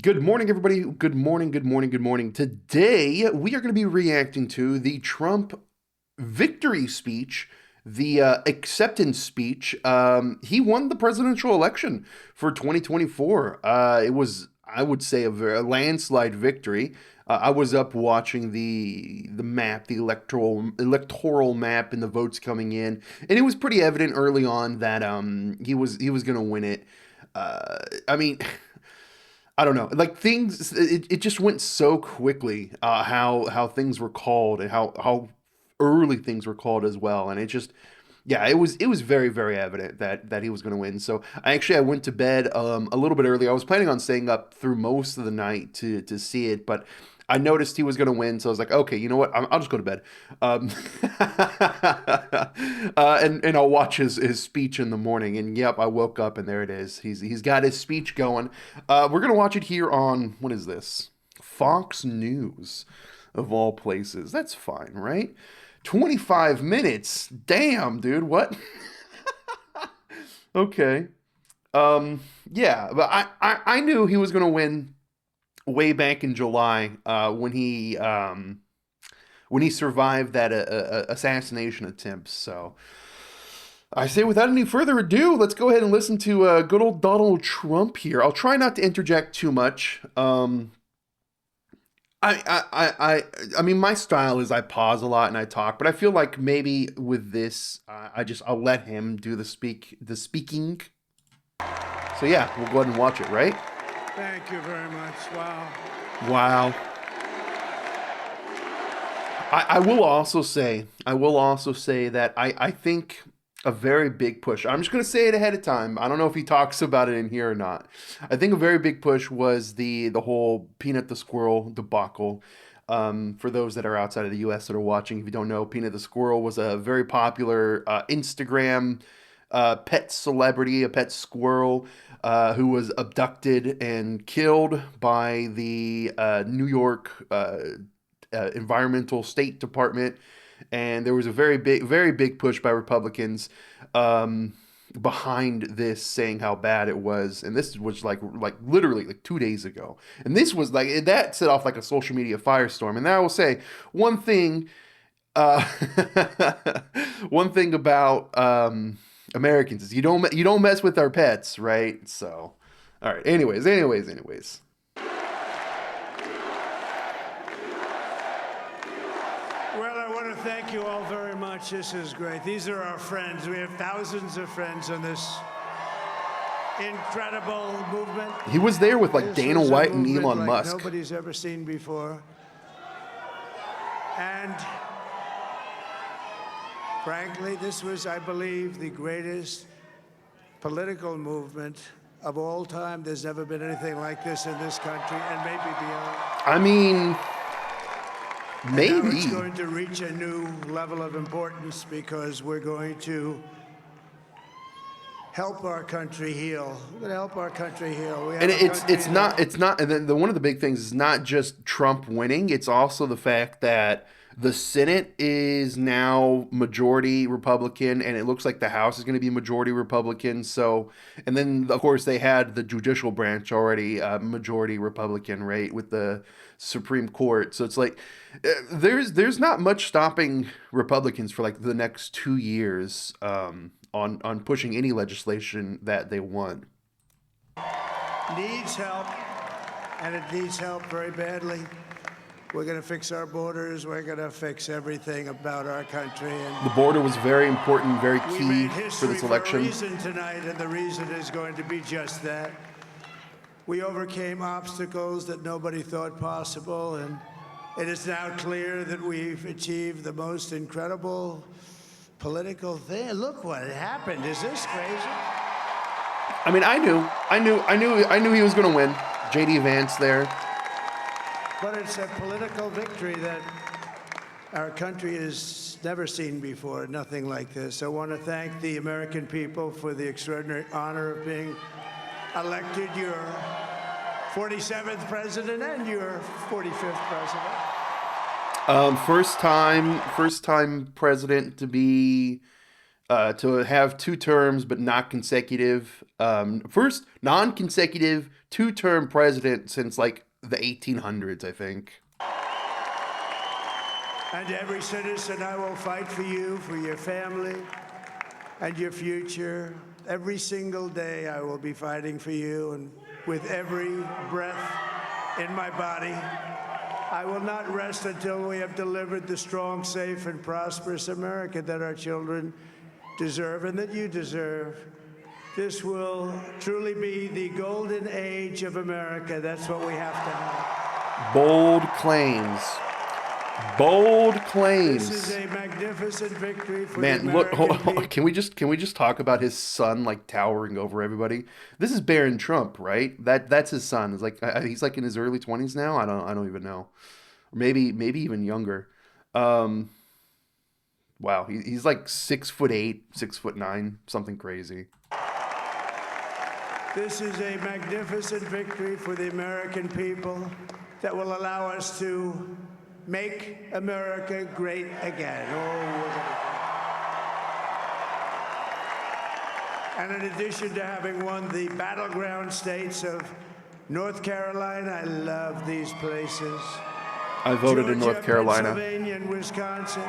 Good morning, everybody. Good morning, good morning, good morning. Today, we are going to be reacting to the Trump victory speech, the acceptance speech. He won the presidential election for 2024. It was, I would say, a landslide victory. I was up watching the map, the electoral map, and the votes coming in, and it was pretty evident early on that he was going to win it. I mean. I don't know. Like things, it just went so quickly. How things were called and how early things were called as well, and it just yeah, it was very evident that he was going to win. So I went to bed a little bit early. I was planning on staying up through most of the night to see it, but I noticed he was going to win, so I was like, okay, you know what? I'll just go to bed, um, and I'll watch his speech in the morning. And yep, I woke up and there it is. He's got his speech going. We're gonna watch it here on what is this? Fox News, of all places. That's fine, right? 25 minutes. Damn, dude. What? Okay. Yeah, but I knew he was gonna win way back in July when he survived that assassination attempt. So I say, without any further ado, let's go ahead and listen to good old Donald Trump here. I'll try not to interject too much. I mean, my style is I pause a lot and I talk, but I feel like maybe with this, I'll let him do the speaking. So yeah, we'll go ahead and watch it, right? Thank you very much. Wow. Wow. I will also say that I think a very big push. I'm just going to say it ahead of time. I don't know if he talks about it in here or not. I think a very big push was the whole Peanut the Squirrel debacle. For those that are outside of the U.S. that are watching, if you don't know, Peanut the Squirrel was a very popular Instagram pet celebrity, a pet squirrel who was abducted and killed by the New York Environmental State Department, and there was a very big push by Republicans um, behind this, saying how bad it was. And this was like literally like 2 days ago, and this was like that set off like a social media firestorm. And I will say one thing, uh, one thing about Americans is you don't mess with our pets, right? So, all right. Anyways. Well, I want to thank you all very much. This is great. These are our friends. We have thousands of friends on this incredible movement. He was there with like This Dana was a White and movement Elon like Musk. nobody's ever seen before. And frankly, this was, I believe, the greatest political movement of all time. There's never been anything like this in this country and maybe beyond. I mean, And now it's maybe. going to reach a new level of importance because we're going to help our country heal. We're going to help our country heal. We have And a it's country it's that not it's not and then one of the big things is not just Trump winning, it's also the fact that the Senate is now majority Republican, and it looks like the House is going to be majority Republican. So, and then of course they had the judicial branch already majority Republican, right, with the Supreme Court. So it's like there's not much stopping Republicans for like the next 2 years on pushing any legislation that they want. needs help, and it needs help very badly. We're going to fix our borders. We're going to fix everything about our country. The And border was very important, very we key made for history this for a election. reason tonight, and the reason is going to be just that. We overcame obstacles that nobody thought possible, and it is now clear that we've achieved the most incredible political thing. Look what happened. Is this crazy? I mean, I knew he was going to win. JD Vance there. But it's a political victory that our country has never seen before, nothing like this. I want to thank the American people for the extraordinary honor of being elected your 47th president and your 45th president. First time president to be to have two terms but not consecutive. First non-consecutive two-term president since like the 1800s, I think. And every citizen, I will fight for you, for your family, and your future. Every single day, I will be fighting for you, and with every breath in my body, I will not rest until we have delivered the strong, safe, and prosperous America that our children deserve and that you deserve. This will truly be the golden age of America. That's what we have to have. Bold claims. Bold claims. This is a magnificent victory for Man, the look, American hold on. people. Can we just talk about his son like towering over everybody? This is Barron Trump, right? That's his son. It's like he's like in his early 20s now. I don't even know. Or maybe even younger. Um, wow, he's like 6'8", 6'9", something crazy. This is a magnificent victory for the American people that will allow us to make America great again. And in addition to having won the battleground states of North Carolina, I love these places. I voted in North Carolina. Pennsylvania, and Wisconsin.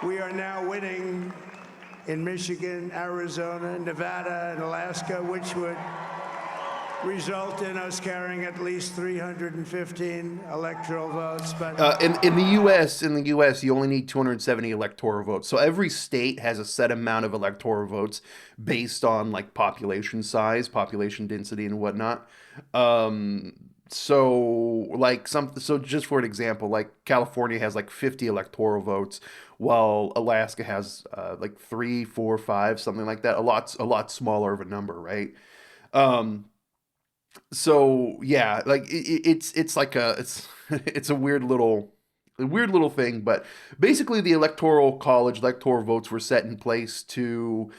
We are now winning in Michigan, Arizona, Nevada, and Alaska, which would result in us carrying at least 315 electoral votes. But In the U.S., you only need 270 electoral votes. So every state has a set amount of electoral votes based on like population size, population density, and whatnot. So just for an example, like California has like 50 electoral votes, while Alaska has like 3, 4, 5, something like that. A lot smaller of a number, right? Um, so yeah, like it's like it's a weird little thing, but basically the electoral college electoral votes were set in place to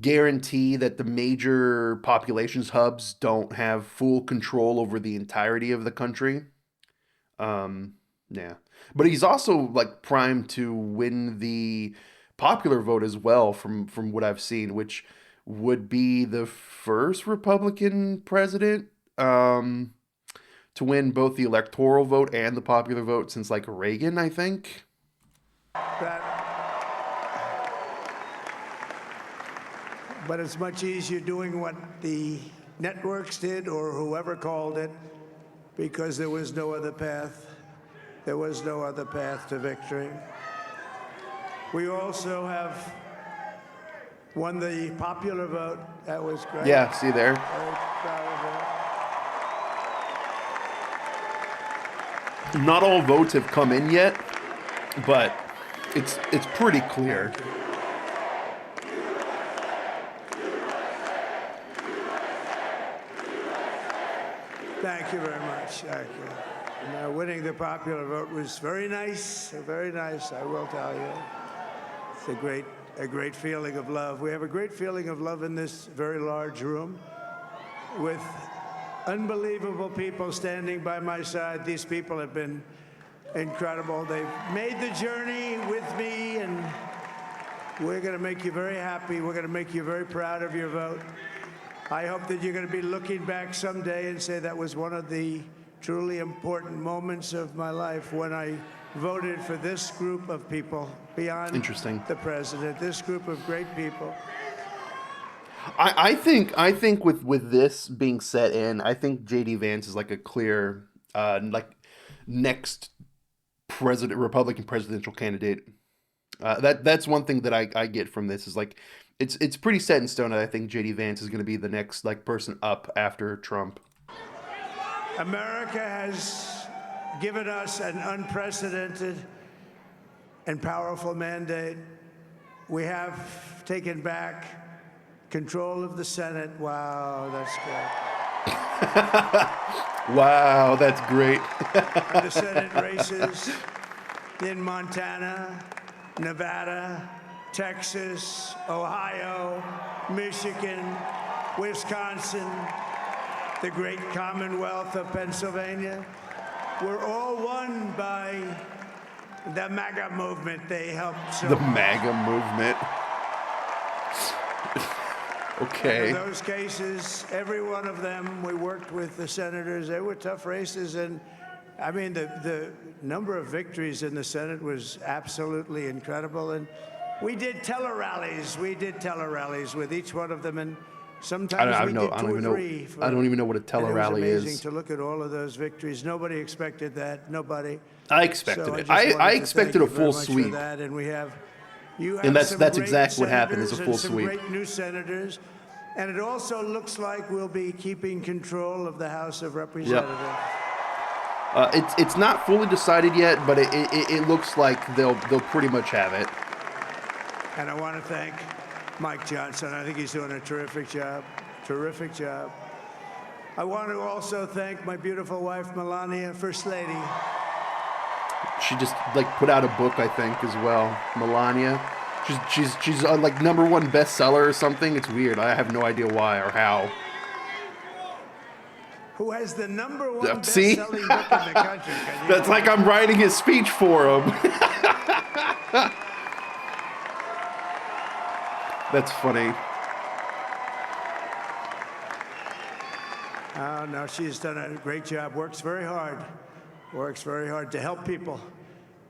guarantee that the major populations hubs don't have full control over the entirety of the country. Um, yeah, but he's also like primed to win the popular vote as well, from what I've seen, which would be the first Republican president um, to win both the electoral vote and the popular vote since like Reagan, I think. that, but it's much easier doing what the networks did or whoever called it, because there was no other path. There was no other path to victory. We also have won the popular vote. That was great. Yeah, see there. Very proud of that. Not all votes have come in yet, but it's pretty clear. Thank you very much. Thank you. And, winning the popular vote was very nice, very nice, I will tell you. It's a great feeling of love. We have a great feeling of love in this very large room with unbelievable people standing by my side. These people have been incredible. They've made the journey with me, and we're going to make you very happy. We're going to make you very proud of your vote. I hope that you're going to be looking back someday and say that was one of the truly important moments of my life when I voted for this group of people beyond Interesting. the president, this group of great people. I think with this being set in, I think JD Vance is like a clear like next Republican presidential candidate. That's one thing that I get from this is like it's pretty set in stone that I think JD Vance is going to be the next like person up after Trump. America has given us an unprecedented and powerful mandate. We have taken back control of the Senate. Wow, that's good. Wow, that's great. And the Senate races in Montana, Nevada, Texas, Ohio, Michigan, Wisconsin, the great Commonwealth of Pennsylvania, were all won by The MAGA movement, they helped so The much. MAGA movement. In Okay. those cases, every one of them, we worked with the senators. They were tough races, and I mean, the number of victories in the Senate was absolutely incredible. And we did tele-rallies. We did tele-rallies with each one of them, and sometimes we did two or three. I don't even know what a And it was tele-rally amazing is. to look at all of those victories. Nobody expected that. Nobody. I expected So it. just wanted I to expected thank a you very full much for sweep. that. And you have And that's some that's great exactly what happened, is a senators full and some sweep. great new senators. And it also looks like we'll be keeping control of the House of Representatives. It's not fully decided yet, but it looks like they'll pretty much have it. And I want to thank Mike Johnson. I think he's doing a terrific job. Terrific job. I want to also thank my beautiful wife, Melania, First Lady. She just like put out a book, I think, as well. Melania. She's like #1 bestseller or something. It's weird. I have no idea why or how. Who has the #1 See? best-selling book in the country. Can you That's like I'm writing his speech for him. That's funny. Oh, no, she's done a great job. Works very hard. Works very hard to help people.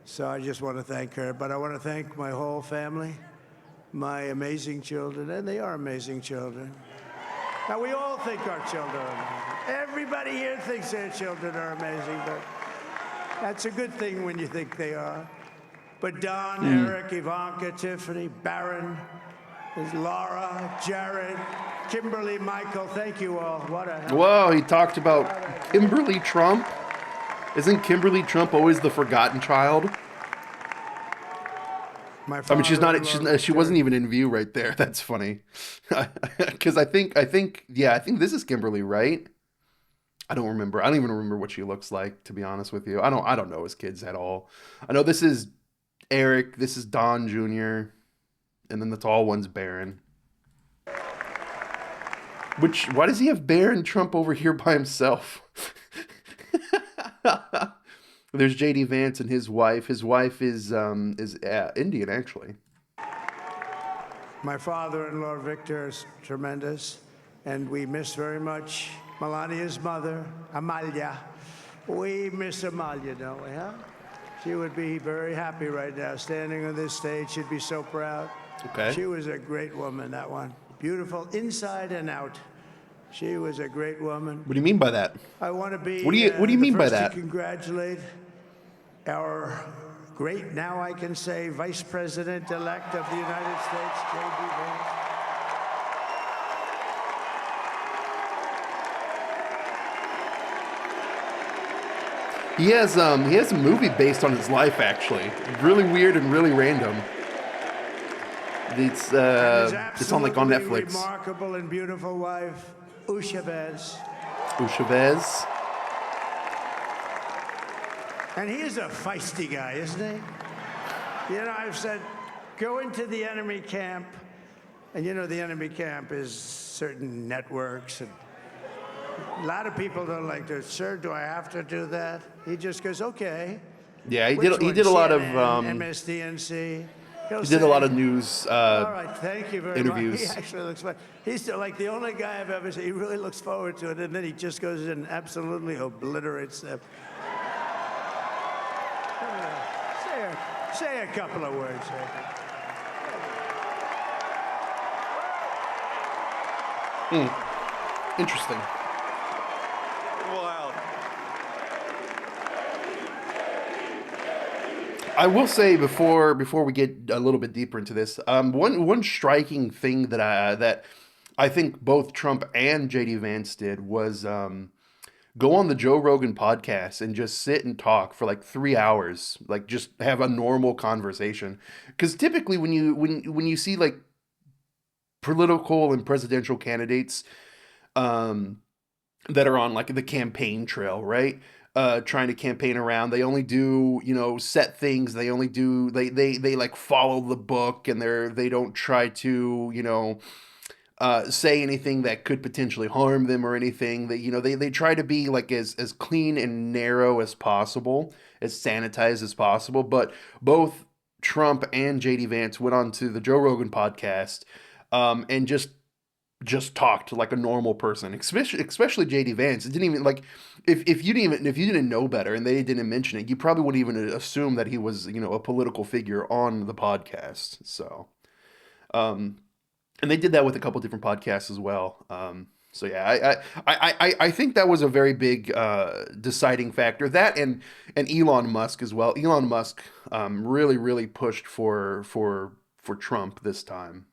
So I just want to thank her. But I want to thank my whole family, my amazing children, and they are amazing children. Now, we all think our children are amazing. Everybody here thinks their children are amazing, but that's a good thing when you think they are. But Don, Eric, Ivanka, Tiffany, Barron, there's Laura, Jared, Kimberly, Michael, thank you all. What a help. Whoa, he talked about Kimberly Trump. Isn't Kimberly Trump always the forgotten child? I mean, she wasn't even in view right there. That's funny. Because I think this is Kimberly, right? I don't remember. I don't even remember what she looks like, to be honest with you. I don't know his kids at all. I know this is Eric, this is Don Jr., and then the tall one's Barron. Why does he have Barron Trump over here by himself? There's JD Vance and his wife. His wife is Indian, actually. My father-in-law, Victor, is tremendous, and we miss very much Melania's mother, Amalia. We miss Amalia, don't we, huh? She would be very happy right now, standing on this stage. She'd be so proud. Okay. She was a great woman, that one. Beautiful inside and out. She was a great woman. What do you mean by that? I want to be What do you mean by the first that? to congratulate our great, now I can say, Vice President-elect of the United States, J.D. Vance. He has a movie based on his life, actually. Really weird and really random. It's on like on Absolutely Netflix. remarkable and beautiful wife, Usha Vance. Chavez. And he is a feisty guy, isn't he? You know, I've said, go into the enemy camp, and you know the enemy camp is certain networks, and a lot of people don't like to. Sir, do I have to do that? He just goes, okay. Yeah, he Which one? did a lot of CNN, MSDNC. he did a lot of news. All right, thank you very interviews. much. He actually looks fun. He's like the only guy I've ever seen. He really looks forward to it, and then he just goes and absolutely obliterates them. Say a couple of words. Interesting. Wild. I will say before we get a little bit deeper into this, one striking thing that I think both Trump and JD Vance did was go on the Joe Rogan podcast and just sit and talk for like 3 hours, like just have a normal conversation. Because typically when you see like political and presidential candidates that are on like the campaign trail, right? Trying to campaign around, they only do, set things. They only do, they like follow the book, and they don't try to, say anything that could potentially harm them or anything. That they try to be like as clean and narrow as possible, as sanitized as possible. But both Trump and JD Vance went on to the Joe Rogan podcast, and just talked like a normal person, especially JD Vance. It didn't even like if you didn't know better and they didn't mention it, you probably wouldn't even assume that he was a political figure on the podcast. So, and they did that with a couple different podcasts as well. So yeah, I think that was a very big deciding factor. That and Elon Musk as well. Elon Musk really pushed for Trump this time.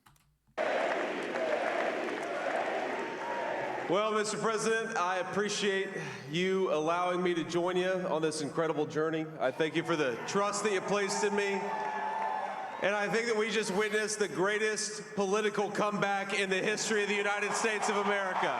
Well, Mr. President, I appreciate you allowing me to join you on this incredible journey. I thank you for the trust that you placed in me. And I think that we just witnessed the greatest political comeback in the history of the United States of America.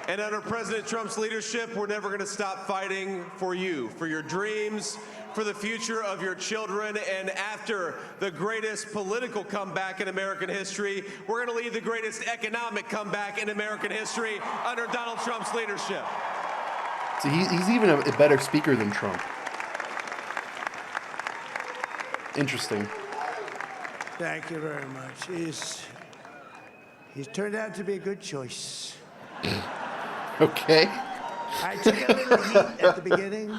And under President Trump's leadership, we're never going to stop fighting for you, for your dreams, for the future of your children. And after the greatest political comeback in American history, we're going to lead the greatest economic comeback in American history under Donald Trump's leadership. So he's even a better speaker than Trump. Interesting. Thank you very much. He's turned out to be a good choice. Okay. I took a little heat at the beginning.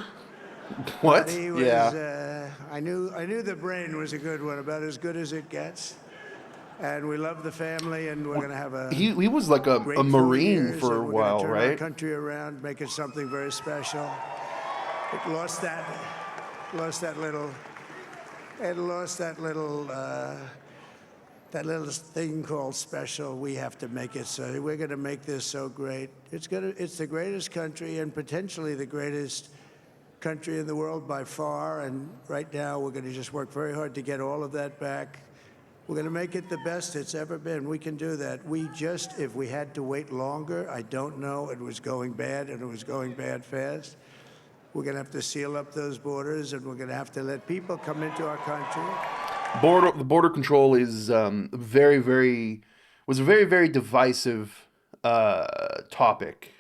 What? But he was, Yeah. I knew the brain was a good one, about as good as it gets. And we love the family, and we're going to have a He was like a great 4 Marine years, for a and we're while, gonna turn our right? country around, make it something very special. It lost that little thing called special. We have to make it so. We're going to make this so great. It's the greatest country and potentially the greatest country in the world by far. And right now, we're going to just work very hard to get all of that back. We're going to make it the best it's ever been. We can do that. If we had to wait longer, I don't know. It was going bad, and it was going bad fast. We're going to have to seal up those borders, and we're going to have to let people come into our country. The border control is was a very divisive topic.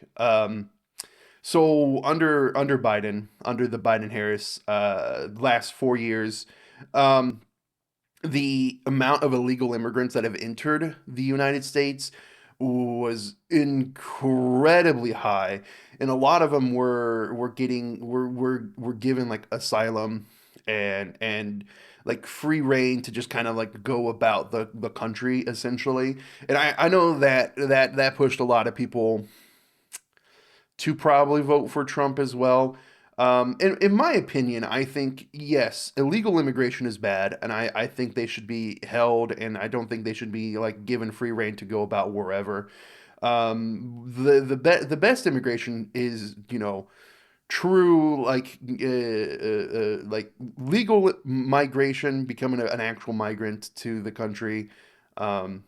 So under Biden, under the Biden-Harris last 4 years, the amount of illegal immigrants that have entered the United States was incredibly high, and a lot of them were given like asylum and like free reign to just kind of like go about the country essentially. And I know that pushed a lot of people to probably vote for Trump as well. In my opinion, I think, yes, illegal immigration is bad, and I think they should be held, and I don't think they should be like given free reign to go about wherever. The best immigration is, true like legal migration, becoming an actual migrant to the country. Kind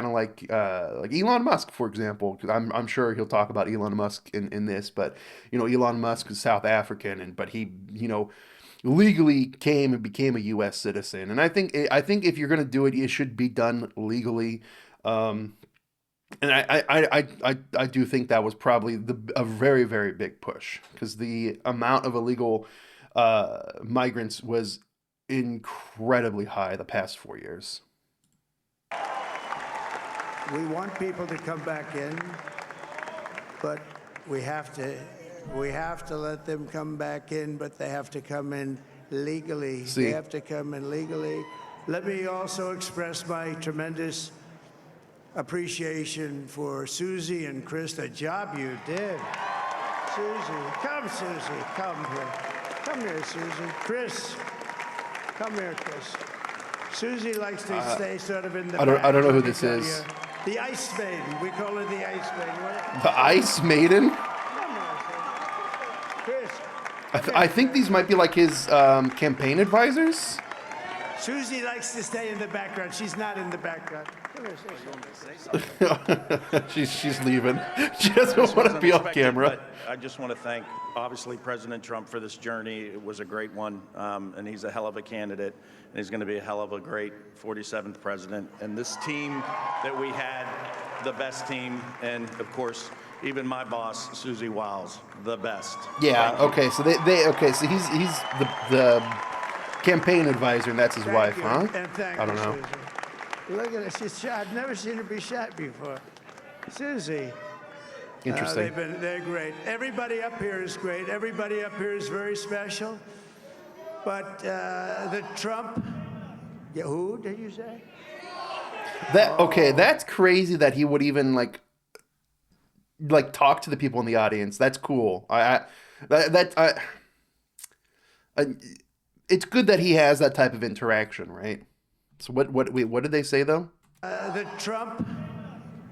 of like Elon Musk, for example, because I'm sure he'll talk about Elon Musk in this, but Elon Musk is South African, but he legally came and became a U.S. citizen, and I think if you're going to do it, it should be done legally. And I do think that was probably a very, very big push, because the amount of illegal migrants was incredibly high the past 4 years. We want people to come back in, but we have to let them come back in, but they have to come in legally. See. They have to come in legally. Let me also express my tremendous appreciation for Susie and Chris, the job you did. Susie, come here. Come here, Susie. Chris, come here, Chris. Susie likes to stay sort of in the back. I don't know who Let me this tell is. you. The Ice Maiden. We call her the Ice Maiden. What? The Ice Maiden? Come on, Chris. I think these might be like his campaign advisors. Susie likes to stay in the background. She's not in the background. Come here, say something. She's leaving. She doesn't want to Wasn't be off expected, camera. but I just want to thank, obviously, President Trump for this journey. It was a great one, and he's a hell of a candidate, and he's going to be a hell of a great 47th president. And this team that we had, the best team, and of course, even my boss, Susie Wiles, the best. Yeah. Thank you. Okay. So they okay. So he's the campaign advisor, and that's his Thank wife, you, huh? And thank I don't you, know. Susie. Look at her. She's shy. I've never seen her be shot before. Susie. Interesting. They're great. Everybody up here is great. Everybody up here is very special. But the Trump, yeah, who did you say? That okay? That's crazy that he would even like talk to the people in the audience. That's cool. It's good that he has that type of interaction, right? So what did they say though? The Trump,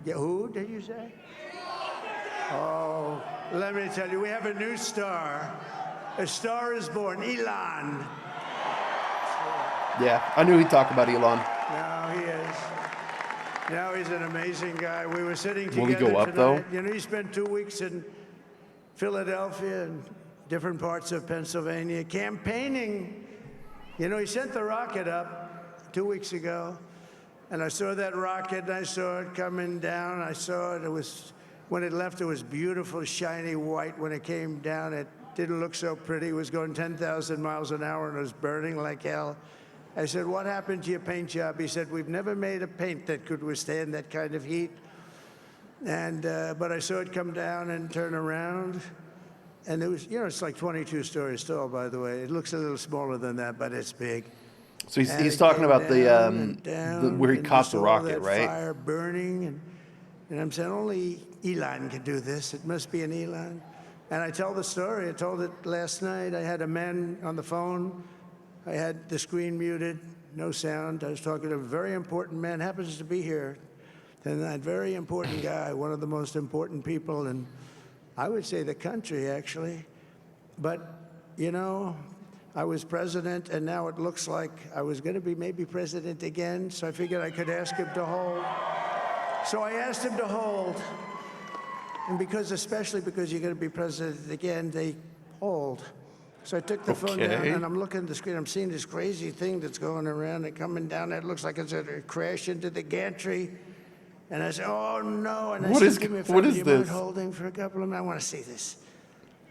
yeah, who did you say? Oh, let me tell you, we have a new star. A star is born, Elon. Yeah, I knew he'd talk about Elon. Now he is. Now he's an amazing guy. We were sitting together Will he go up, tonight. though? You know, he spent 2 weeks in Philadelphia and different parts of Pennsylvania campaigning. You know, he sent the rocket up 2 weeks ago, and I saw that rocket, and I saw it coming down. I saw it. It was, when it left, it was beautiful, shiny white. When it came down, it didn't look so pretty. It was going 10,000 miles an hour, and it was burning like hell. I said, what happened to your paint job? He said, we've never made a paint that could withstand that kind of heat. And, but I saw it come down and turn around. And it was, you know, it's like 22 stories tall, by the way. It looks a little smaller than that, but it's big. So And he's it talking came about down and down, where he and caught just the all rocket, that right? Fire burning, and I'm saying only Elon can do this. It must be an Elon. And I tell the story. I told it last night. I had a man on the phone. I had the screen muted, no sound. I was talking to a very important man, happens to be here tonight. Very important guy, one of the most important people in, I would say, the country, actually. But, you know, I was president, and now it looks like I was going to be maybe president again, so I figured I could ask him to hold. So I asked him to hold. And because, especially because you're going to be president again, they hold. So I took the phone down, Okay. and I'm looking at the screen. I'm seeing this crazy thing that's going around and coming down. It looks like it's going to crash into the gantry. And I said, oh, no. And I What said, is- give me a what favor, is do you mind this? holding for a couple of minutes? I want to see this.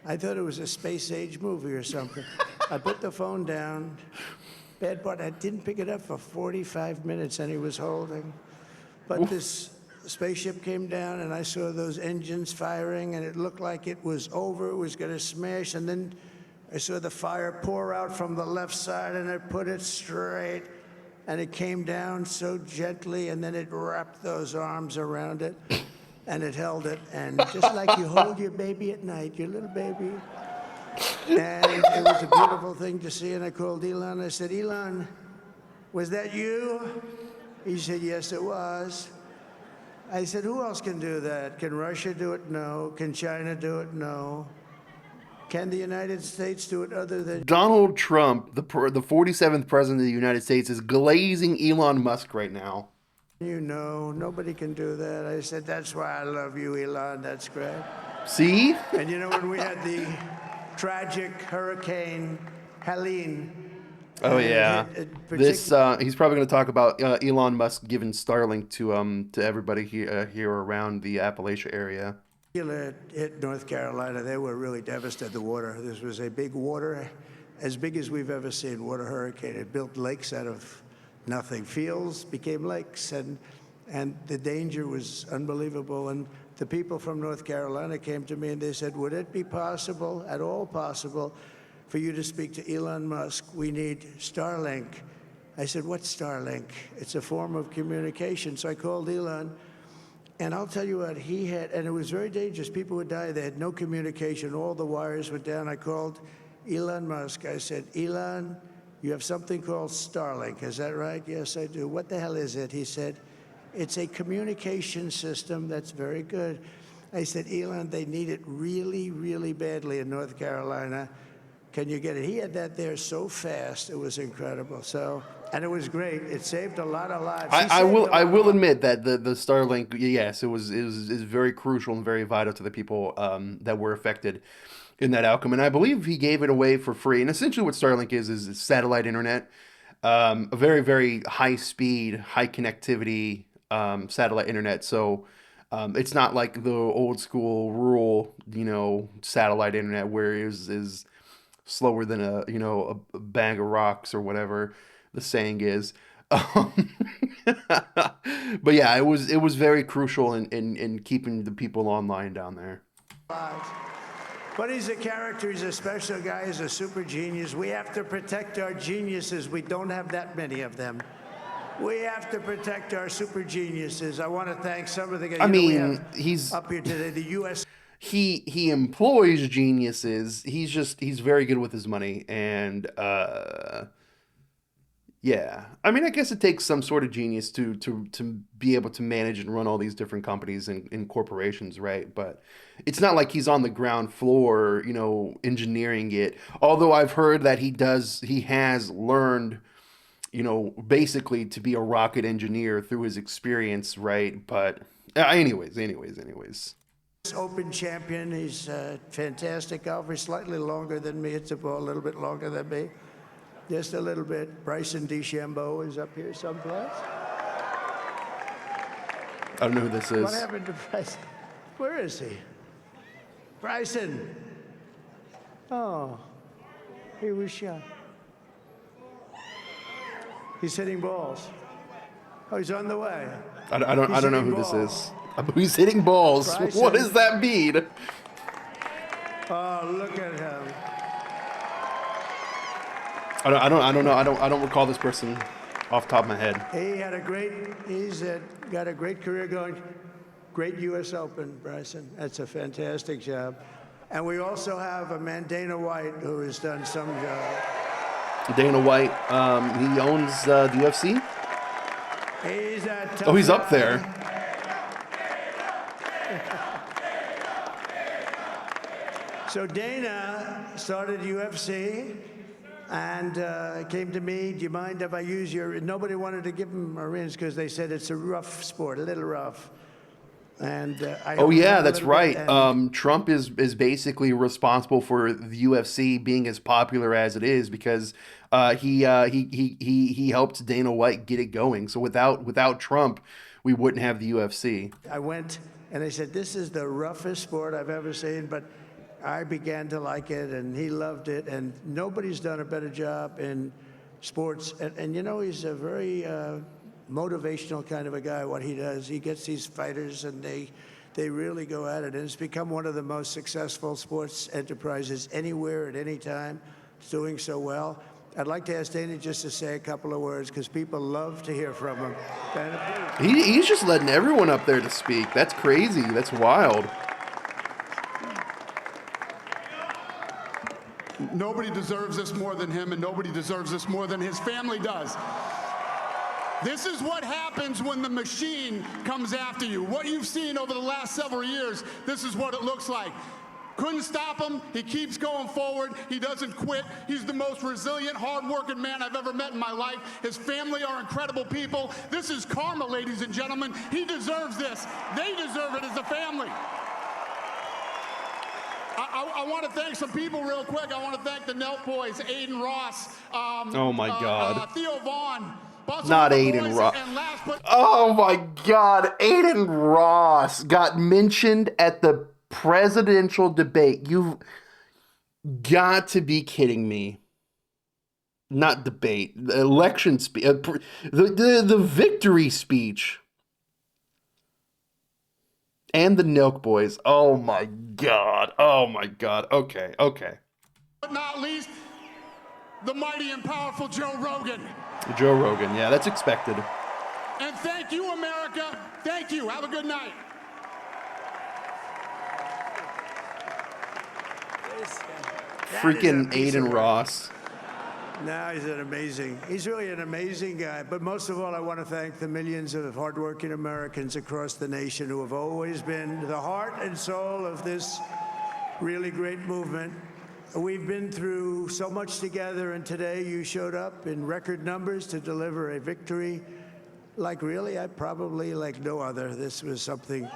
I thought it was a space-age movie or something. I put the phone down. Bad part, I didn't pick it up for 45 minutes, and he was holding. But this spaceship came down, and I saw those engines firing, and it looked like it was over. It was going to smash, and then I saw the fire pour out from the left side, and I put it straight, and it came down so gently, and then it wrapped those arms around it, and it held it, and just like you hold your baby at night, your little baby. And it was a beautiful thing to see, and I called Elon. I said, Elon, was that you? He said, yes, it was. I said, who else can do that? Can Russia do it? No. Can China do it? No. Can the United States do it other than Donald Trump, the 47th president of the United States, is glazing Elon Musk right now. you? No, nobody can do that. I said, that's why I love you, Elon. That's great. See? And you know, when we had the tragic Hurricane Helene. Oh and it yeah. hit a This he's probably going to talk about Elon Musk giving Starlink to everybody here around the Appalachia area. particular hit North Carolina. They were really devastated. The water. This was a big water, as big as we've ever seen. Water hurricane. It built lakes out of nothing. Fields became lakes, and the danger was unbelievable. And the people from North Carolina came to me and they said, "Would it be possible, at all possible, for you to speak to Elon Musk? We need Starlink." I said, "What's Starlink?" It's a form of communication. So I called Elon. And I'll tell you what, he had, and it was very dangerous. People would die. They had no communication. All the wires were down. I called Elon Musk. I said, Elon, you have something called Starlink. Is that right? Yes, I do. What the hell is it? He said, it's a communication system that's very good. I said, Elon, they need it really, really badly in North Carolina. can you get it? He had that there so fast. It was incredible. So, and it was great. It saved a lot of lives. He I saved will a I lot will of- admit that the Starlink, yes, it was is very crucial and very vital to the people that were affected in that outcome. And I believe he gave it away for free. And essentially, what Starlink is satellite internet, a very very high speed, high connectivity satellite internet. So. It's not like the old school rural, satellite internet where it is slower than a bag of rocks or whatever the saying is. Um, but yeah, it was very crucial in keeping the people online down there. lives. But he's a character. He's a special guy. He's a super genius. We have to protect our geniuses. We don't have that many of them. We have to protect our super geniuses. I want to thank some of the guys. I You know, we mean, have he's up here today the U.S. he employs geniuses. He's very good with his money, and yeah. I mean, I guess it takes some sort of genius to be able to manage and run all these different companies and corporations, right? But it's not like he's on the ground floor, engineering it. Although I've heard that he has learned, basically to be a rocket engineer through his experience, right? But anyways. Open champion. He's a fantastic golfer. He's slightly longer than me. Hits the ball a little bit longer than me. Just a little bit. Bryson DeChambeau is up here someplace. I don't know who this is. What happened to Bryson? Where is he? Bryson. Oh, he was shot. He's hitting balls. Oh, he's on the way. I don't He's know hitting who this balls. is. He's hitting balls. Bryson. What does that mean? Oh, look at him. I don't know. I don't recall this person off the top of my head. He's got a great career going. Great U.S. Open, Bryson. That's a fantastic job. And we also have a man, Dana White, who has done some job. Dana White, he owns the UFC. He's a tough Oh, he's up guy. there. So Dana started UFC and came to me, do you mind if I use your, nobody wanted to give him Marines because they said it's a rough sport, a little rough. And I Oh helped him yeah, a that's little bit, right. and Trump is basically responsible for the UFC being as popular as it is because he helped Dana White get it going. So without Trump, we wouldn't have the UFC. I went and they said, this is the roughest sport I've ever seen, but I began to like it and he loved it. And nobody's done a better job in sports. And he's a very motivational kind of a guy, what he does. He gets these fighters and they really go at it. And it's become one of the most successful sports enterprises anywhere at any time. It's doing so well. I'd like to ask Dana just to say a couple of words because people love to hear from him. Dana, please. He's just letting everyone up there to speak. That's crazy. That's wild. Nobody deserves this more than him, and nobody deserves this more than his family does. This is what happens when the machine comes after you. What you've seen over the last several years, this is what it looks like. Couldn't stop him. He keeps going forward. He doesn't quit. He's the most resilient, hard-working man I've ever met in my life. His family are incredible people. This is karma, ladies and gentlemen. He deserves this. They deserve it as a family. I want to thank some people real quick. I want to thank the Nelk boys, Aiden Ross. Oh my God. Theo Vaughn. Bustle Not the Aiden boys, Ross. and last but Oh my God. Aiden Ross got mentioned at the presidential debate. You've got to be kidding me. Not debate. The election speech. The victory speech. And the Nelk boys. Oh my God. Oh my God. Okay. not least, the mighty and powerful Joe Rogan. Joe Rogan. Yeah, that's expected. And thank you, America. Thank you. Have a good night. Freaking Aiden Ross. Now he's really an amazing guy. But most of all, I want to thank the millions of hardworking Americans across the nation who have always been the heart and soul of this really great movement. we've been through so much together, and today you showed up in record numbers to deliver a victory like really, probably like no other. This was something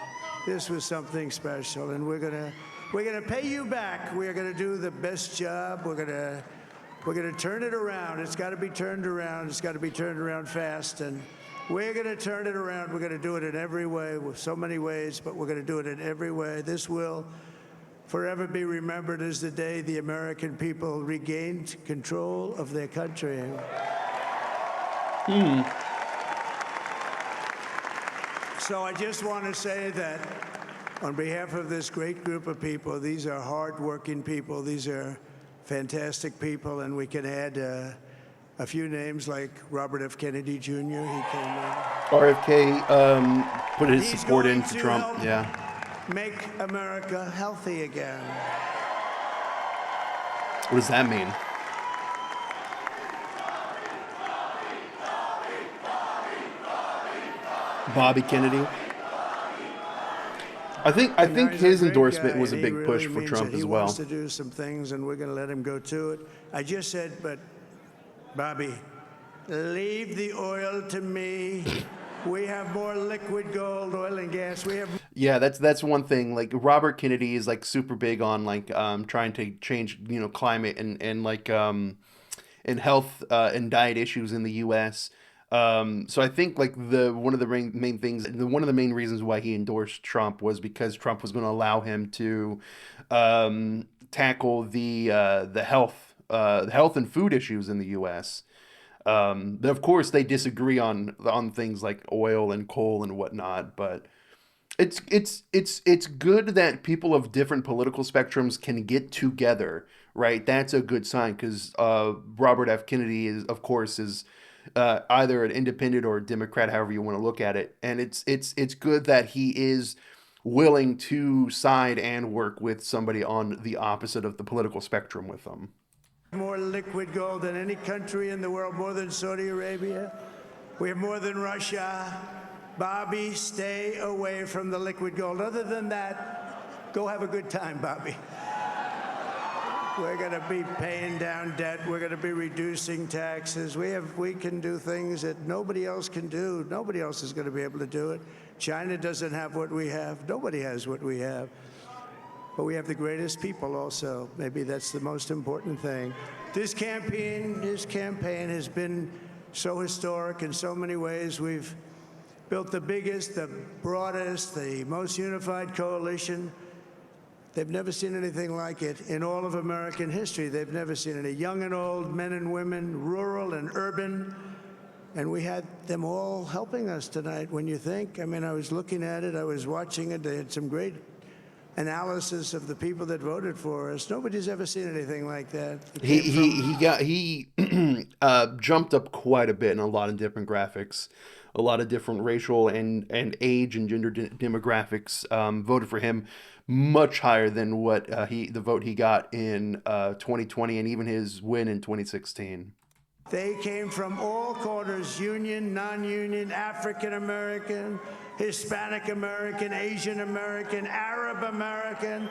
special, and we're gonna pay you back. We're gonna do the best job. We're gonna turn it around. It's got to be turned around. It's got to be turned around fast, and we're gonna turn it around. We're gonna do it in every way, with so many ways, but we're gonna do it in every way. This will forever be remembered as the day the American people regained control of their country. So I just want to say that on behalf of this great group of people, these are hard-working people. These are fantastic people, and we can add a few names like Robert F. Kennedy Jr. He came in. RFK put his He's support going in for to Trump. help Yeah. make America healthy again. What does that mean? Bobby Kennedy. I think He's a his great endorsement guy, was a and he big push really for means Trump it. as well. He wants to do some things, and we're going to let him go to it. I just said, but Bobby, leave the oil to me. We have more liquid gold, oil and gas. We have. Yeah, that's one thing. Like Robert Kennedy is like super big on like trying to change, climate and like and health and diet issues in the US. So I think like one of the main things, one of the main reasons why he endorsed Trump was because Trump was going to allow him to tackle the health and food issues in the U.S. Of course, they disagree on things like oil and coal and whatnot, but it's good that people of different political spectrums can get together, right? That's a good sign because Robert F. Kennedy of course, is either an independent or a Democrat, however you want to look at it, and it's good that he is willing to side and work with somebody on the opposite of the political spectrum with them. More liquid gold than any country in the world, more than Saudi Arabia. We have more than Russia. Bobby, stay away from the liquid gold. Other than that, go have a good time, Bobby. We're going to be paying down debt. We're going to be reducing taxes. We can do things that nobody else can do. Nobody else is going to be able to do it. China doesn't have what we have. Nobody has what we have. But we have the greatest people also. Maybe that's the most important thing. This campaign has been so historic in so many ways. We've built the biggest, the broadest, the most unified coalition. They've never seen anything like it in all of American history. They've never seen any young and old, men and women, rural and urban. And we had them all helping us tonight. When you think, I mean, I was looking at it, I was watching it. They had some great analysis of the people that voted for us. Nobody's ever seen anything like that. He jumped up quite a bit in a lot of different graphics, a lot of different racial and age and gender demographics voted for him much higher than what the vote he got in 2020 and even his win in 2016. They came from all corners, union, non-union, African American, Hispanic American, Asian American, Arab American,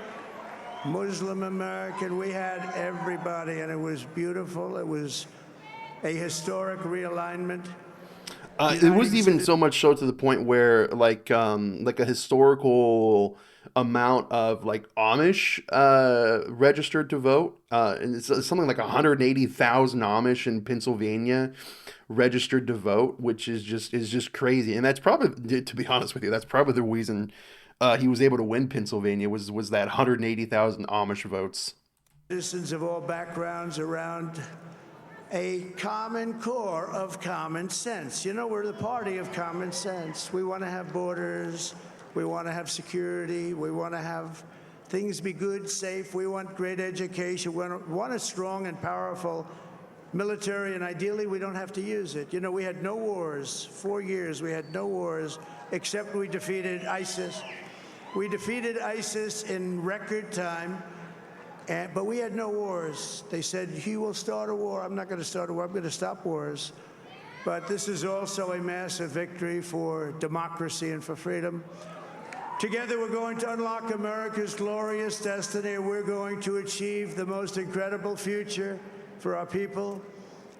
Muslim American. We had everybody, and it was beautiful. It was a historic realignment. It was even so much so to the point where like a historical amount of like Amish registered to vote, and it's something like 180,000 Amish in Pennsylvania registered to vote, which is just crazy. And that's probably, to be honest with you, that's probably the reason he was able to win Pennsylvania was that 180,000 Amish votes. Citizens of all backgrounds around a common core of common sense. You know, we're the party of common sense. We want to have borders. We want to have security. We want to have things be good, safe. We want great education. We want a strong and powerful military, and ideally, we don't have to use it. You know, we had no wars. 4 years, we had no wars, except we defeated ISIS. We defeated ISIS in record time, but we had no wars. They said, he will start a war. I'm not going to start a war. I'm going to stop wars. But this is also a massive victory for democracy and for freedom. Together, we're going to unlock America's glorious destiny, and we're going to achieve the most incredible future for our people.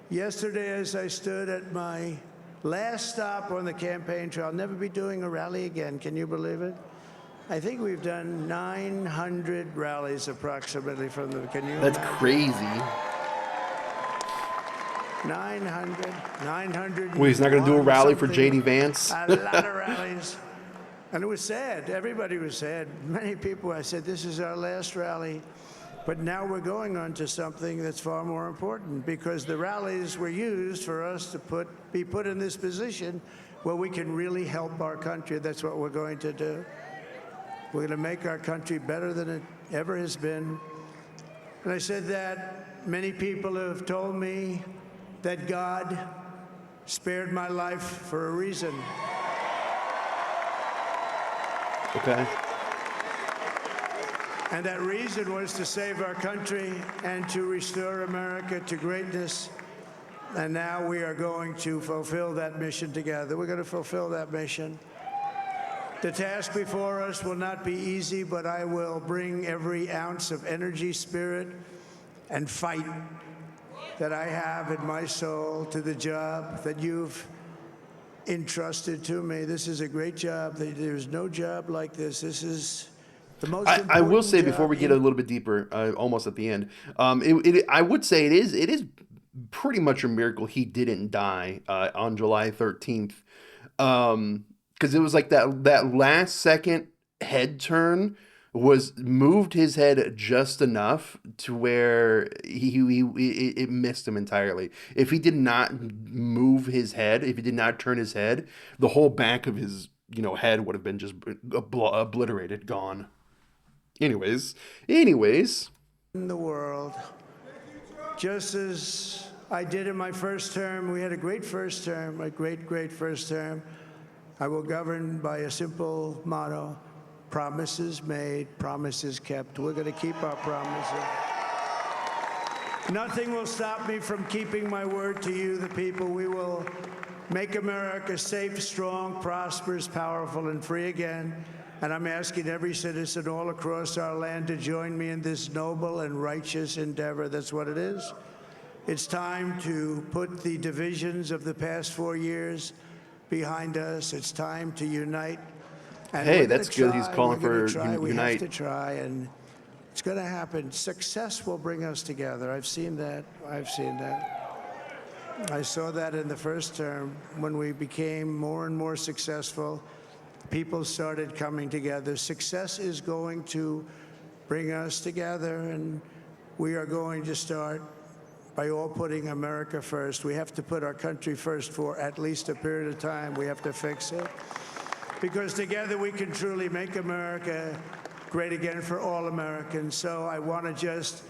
Yesterday, as I stood at my last stop on the campaign trail, I'll never be doing a rally again. Can you believe it? I think we've done 900 rallies approximately from the. Can you? That's imagine? crazy. 900. Wait, he's not going to do a rally for something. JD Vance? A lot of rallies. And it was sad. Everybody was sad. Many people, I said, this is our last rally. But now we're going on to something that's far more important, because the rallies were used for us to be put in this position where we can really help our country. That's what we're going to do. We're going to make our country better than it ever has been. And I said that many people have told me that God spared my life for a reason. Okay. And that reason was to save our country and to restore America to greatness. And now we are going to fulfill that mission together. We're going to fulfill that mission. The task before us will not be easy, but I will bring every ounce of energy, spirit, and fight that I have in my soul to the job that you've entrusted to me. This is a great job. There's no job like this. This is the most important I will say job before we get a little bit deeper, almost at the end, I would say it is pretty much a miracle he didn't die on July 13th, because it was like that last second head turn was moved his head just enough to where it missed him entirely. If he did not move his head, if he did not turn his head, the whole back of his head would have been just obliterated, gone. Anyways. in the world. Just as I did in my first term, we had a great first term, a great first term. I will govern by a simple motto: promises made, promises kept. We're going to keep our promises. Nothing will stop me from keeping my word to you, the people. We will make America safe, strong, prosperous, powerful, and free again. And I'm asking every citizen all across our land to join me in this noble and righteous endeavor. That's what it is. It's time to put the divisions of the past 4 years behind us. It's time to unite. And Hey, we're gonna that's good. He's try, calling we're gonna for try. We unite. have to try, and it's going to happen. Success will bring us together. I've seen that. I saw that in the first term. When we became more and more successful, people started coming together. Success is going to bring us together, and we are going to start by all putting America first. We have to put our country first for at least a period of time. We have to fix it, because together we can truly make America great again for all Americans. So I want to just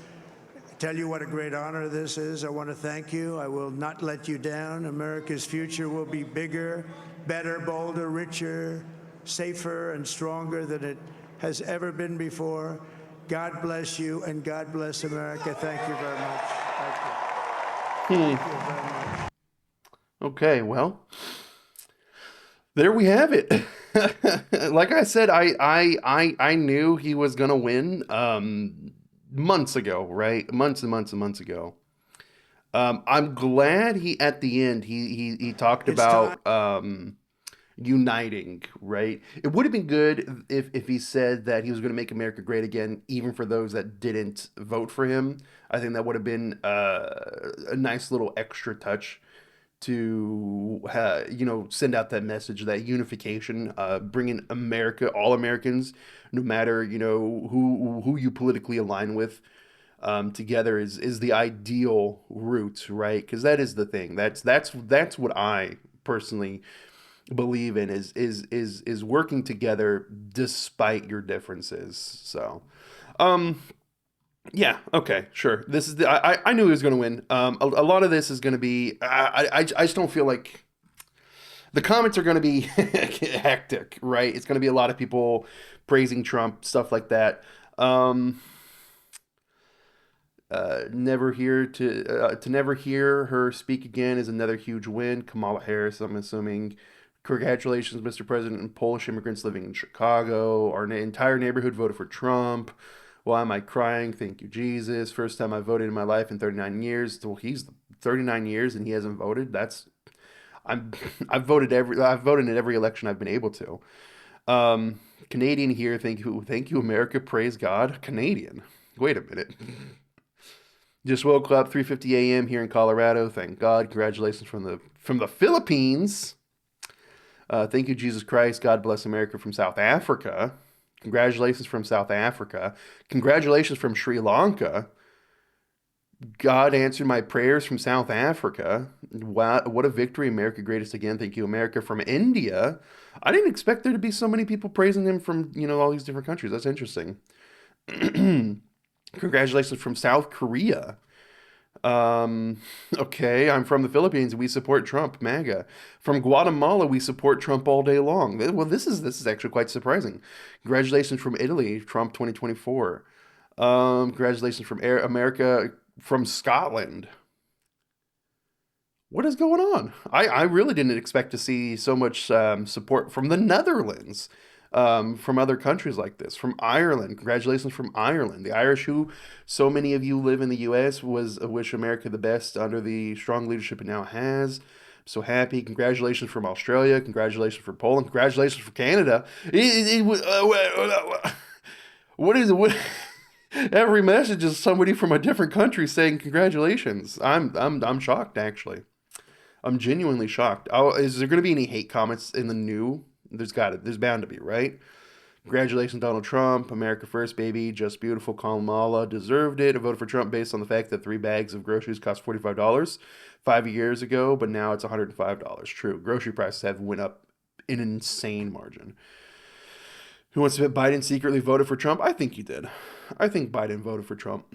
tell you what a great honor this is. I want to thank you. I will not let you down. America's future will be bigger, better, bolder, richer, safer, and stronger than it has ever been before. God bless you, and God bless America. Thank you very much. Thank you. Thank you very much. Okay, well, there we have it. Like I said, I knew he was gonna win months ago, right? Months and months ago. I'm glad he at the end he talked It's about uniting, right? It would have been good if he said that he was going to make America great again, even for those that didn't vote for him. I think that would have been a nice little extra touch to send out that message, that unification, bringing America, all Americans, no matter who you politically align with, together is the ideal route, right? Because that is the thing. That's what I personally believe in is working together despite your differences. So, yeah, okay, sure. This is I knew he was going to win. A lot of this is going to be I just don't feel like the comments are going to be hectic, right? It's going to be a lot of people praising Trump, stuff like that. Never hear to never hear her speak again is another huge win. Kamala Harris, I'm assuming, Congratulations, Mr. President, and Polish immigrants living in Chicago. Our entire neighborhood voted for Trump. Why am I crying? Thank you, Jesus. First time I voted in my life in 39 years. Well, he's 39 years and he hasn't voted. I'm I've voted in every election I've been able to. Canadian here. Thank you, America. Praise God. Canadian. Wait a minute. Just woke up 3:50 a.m. here in Colorado. Thank God. Congratulations from the Philippines. Thank you, Jesus Christ. God bless America from South Africa. Congratulations from South Africa. Congratulations from Sri Lanka. God answered my prayers from South Africa. Wow, what a victory. America greatest again. Thank you, America from India. I didn't expect there to be so many people praising him from, all these different countries. That's interesting. Congratulations from South Korea. Okay, I'm from the Philippines. We support Trump, MAGA. From Guatemala, we support Trump all day long. Well, this is actually quite surprising. Congratulations from Italy, Trump 2024. Congratulations from America, from Scotland. What is going on? I really didn't expect to see so much support from the Netherlands, from other countries like this, from Ireland. Congratulations from Ireland. The Irish, who so many of you live in the U.S., wish America the best under the strong leadership it now has. I'm so happy. Congratulations from Australia. Congratulations from Poland. Congratulations from Canada. What is it? What? Every message is somebody from a different country saying congratulations. I'm shocked, actually. I'm genuinely shocked. Is there going to be any hate comments in the new? There's bound to be, right? Congratulations, Donald Trump. America first, baby. Just beautiful. Kamala deserved it. I voted for Trump based on the fact that 3 bags of groceries cost $45 5 years ago, but now it's $105. True. Grocery prices have went up in an insane margin. Who wants to bet Biden secretly voted for Trump? I think he did. I think Biden voted for Trump.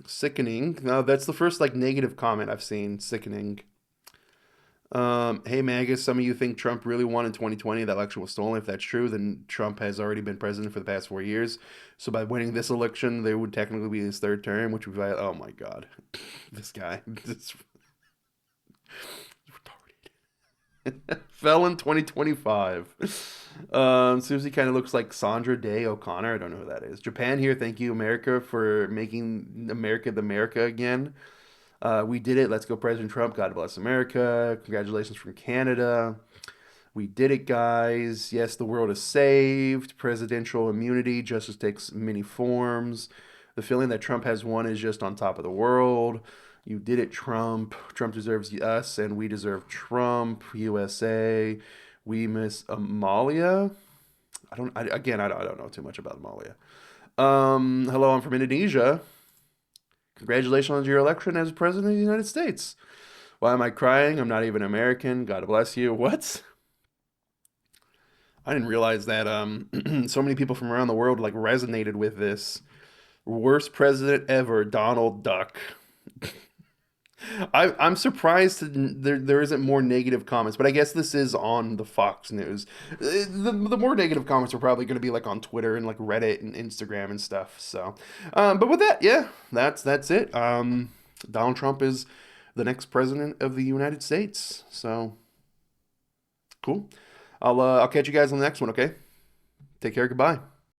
Sickening. No, that's the first negative comment I've seen. Sickening. Hey Magus, some of you think Trump really won in 2020. That election was stolen. If that's true, then Trump has already been president for the past 4 years. So by winning this election, they would technically be his third term, which would be, oh my God, this guy. This retarded. Fell in 2025. Susie kind of looks like Sandra Day O'Connor. I don't know who that is. Japan here. Thank you, America, for making America the America again. We did it. Let's go, President Trump. God bless America. Congratulations from Canada. We did it, guys. Yes, the world is saved. Presidential immunity. Justice takes many forms. The feeling that Trump has won is just on top of the world. You did it, Trump. Trump deserves us, and we deserve Trump. USA. We miss Amalia. I don't know too much about Amalia. Hello, I'm from Indonesia. Congratulations on your election as president of the United States. Why am I crying? I'm not even American. God bless you. What? I didn't realize that so many people from around the world resonated with this. Worst president ever, Donald Duck. I'm surprised there isn't more negative comments, but I guess this is on the Fox News. The more negative comments are probably going to be on Twitter and Reddit and Instagram and stuff. So, but with that, yeah, that's it. Donald Trump is the next president of the United States. So, cool. I'll catch you guys on the next one. Okay, take care. Goodbye.